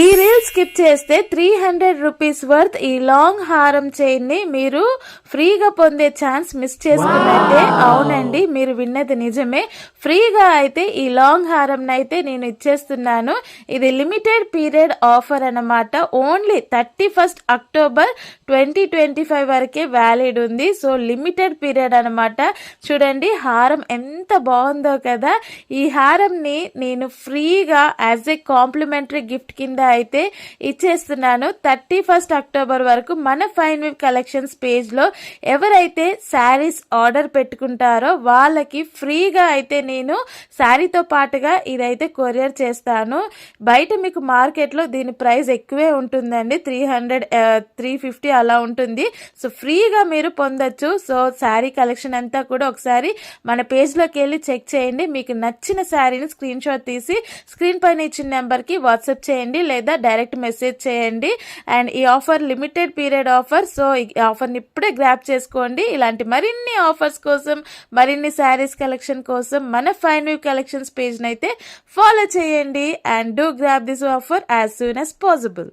ఈ reel skip చేస్తే 300 rupees worth ఈ లాంగ్ హారం చైన్ ని మీరు ఫ్రీగా పొందే ఛాన్స్ మిస్ చేసుకున్నట్టే. అవునండి, మీరు విన్నది నిజమే. ఫ్రీగా అయితే ఈ లాంగ్ హారం అయితే నేను ఇచ్చేస్తున్నాను. ఇది లిమిటెడ్ పీరియడ్ ఆఫర్ అన్నమాట. ఓన్లీ 31 అక్టోబర్ 2025 వరకే వ్యాలిడ్ ఉంది. సో లిమిటెడ్ పీరియడ్ అనమాట. చూడండి హారం ఎంత బాగుందో కదా. ఈ హారంని నేను ఫ్రీగా యాజ్ ఏ కాంప్లిమెంటరీ గిఫ్ట్ కింద అయితే ఇచ్చేస్తున్నాను. 31 అక్టోబర్ వరకు మన ఫైన్ వీవ్ కలెక్షన్స్ పేజ్ లో ఎవరైతే శారీస్ ఆర్డర్ పెట్టుకుంటారో వాళ్ళకి ఫ్రీగా అయితే నేను శారీతో పాటుగా ఇదైతే కొరియర్ చేస్తాను. బయట మీకు మార్కెట్ లో దీని ప్రైస్ ఎక్కువే ఉంటుందండి, 300-350 అలా ఉంటుంది. సో ఫ్రీగా మీరు పొందొచ్చు. సో శారీ కలెక్షన్ అంతా కూడా ఒకసారి మన పేజ్ లోకి వెళ్ళి చెక్ చేయండి. మీకు నచ్చిన శారీని స్క్రీన్ షాట్ తీసి స్క్రీన్ పైన ఇచ్చిన నెంబర్ కి వాట్సాప్ చేయండి లేదా డైరెక్ట్ మెసేజ్ చేయండి. అండ్ ఈ offer limited period offer. So ఈ ఆఫర్ని ఇప్పుడే గ్రాప్ చేసుకోండి. ఇలాంటి మరిన్ని ఆఫర్స్ కోసం, మరిన్ని శారీస్ కలెక్షన్ కోసం మన ఫైన్ వీవ్ కలెక్షన్స్ పేజ్ అయితే ఫాలో చేయండి. And do grab this offer as soon as possible.